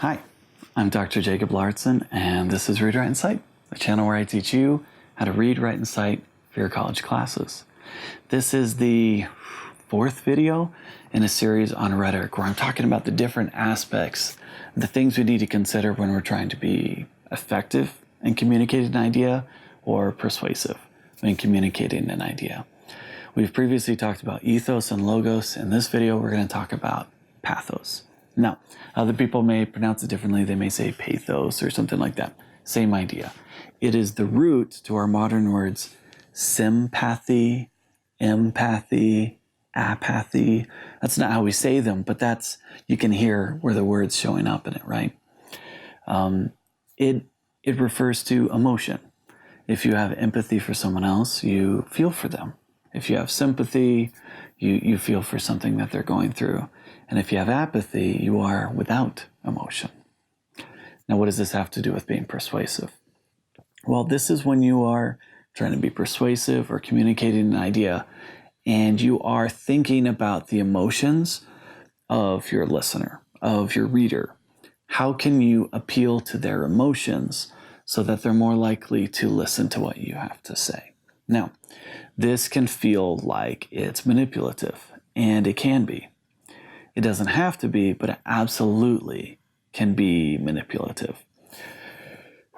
Hi, I'm Dr. Jacob Larson, and this is Read, Write, and Cite, the channel where I teach you how to read, write, and cite for your college classes. This is the fourth video in a series on rhetoric, where I'm talking about the different aspects, the things we need to consider when we're trying to be effective in communicating an idea or persuasive when communicating an idea. We've previously talked about ethos and logos. In this video, we're going to talk about pathos. Now, other people may pronounce it differently. They may say pathos or something like that. Same idea. It is the root to our modern words sympathy, empathy, apathy. That's not how we say them, but you can hear where the word's showing up in it, right? It refers to emotion. If you have empathy for someone else, you feel for them. If you have sympathy, you feel for something that they're going through. And if you have apathy, you are without emotion. Now, what does this have to do with being persuasive? Well, this is when you are trying to be persuasive or communicating an idea, and you are thinking about the emotions of your listener, of your reader. How can you appeal to their emotions so that they're more likely to listen to what you have to say? Now, this can feel like it's manipulative, and it can be. It doesn't have to be, but it absolutely can be manipulative.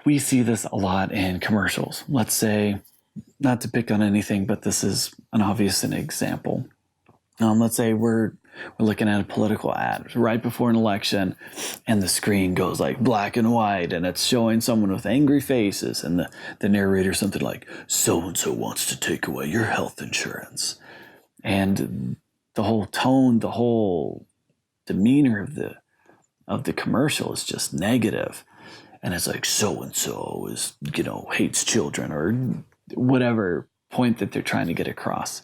We see this a lot in commercials. Let's say, not to pick on anything, but this is an obvious example. Let's say we're looking at a political ad right before an election, and the screen goes like black and white, and it's showing someone with angry faces, and the narrator something like, "So-and-so wants to take away your health insurance." And the whole tone, the whole demeanor of the commercial is just negative. And it's like, so-and-so is, hates children, or whatever point that they're trying to get across.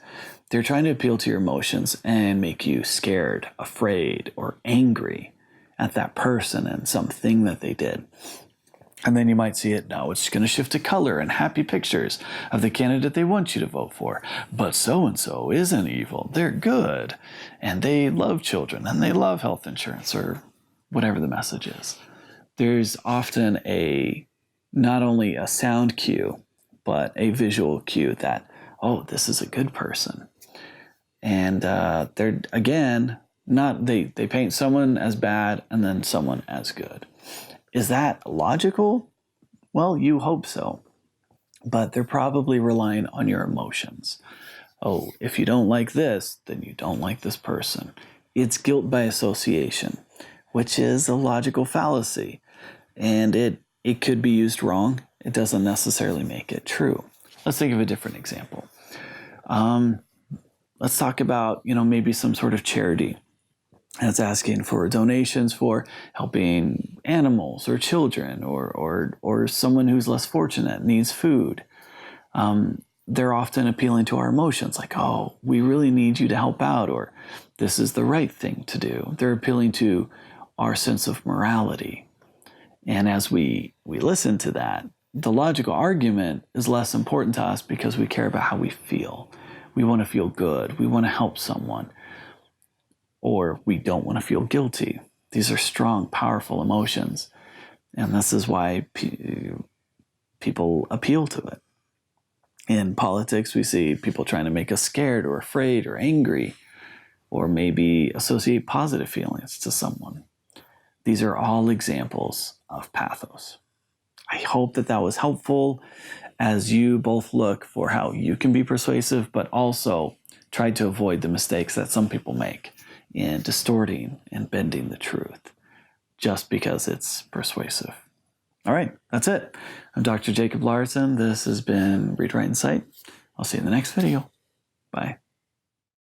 They're trying to appeal to your emotions and make you scared, afraid, or angry at that person and something that they did. And then you might see it, now it's going to shift to color and happy pictures of the candidate they want you to vote for. But so-and-so isn't evil. They're good. And they love children, and they love health insurance, or whatever the message is. There's often not only a sound cue, but a visual cue that, oh, this is a good person. And they're, again, they paint someone as bad and then someone as good. Is that logical? Well, you hope so. But they're probably relying on your emotions. Oh, if you don't like this, then you don't like this person. It's guilt by association, which is a logical fallacy. And it could be used wrong. It doesn't necessarily make it true. Let's think of a different example. Let's talk about, maybe some sort of charity that's asking for donations for helping animals or children, or someone who's less fortunate needs food. They're often appealing to our emotions, like, oh, we really need you to help out, or this is the right thing to do. They're appealing to our sense of morality. And as we listen to that, the logical argument is less important to us because we care about how we feel. We want to feel good. We want to help someone. Or we don't want to feel guilty. These are strong, powerful emotions. And this is why people appeal to it. In politics, we see people trying to make us scared or afraid or angry, or maybe associate positive feelings to someone. These are all examples of pathos. I hope that was helpful as you both look for how you can be persuasive, but also try to avoid the mistakes that some people make in distorting and bending the truth just because it's persuasive. All right, that's it. I'm Dr. Jacob Larson. This has been Read, Write, and Cite. I'll see you in the next video. Bye.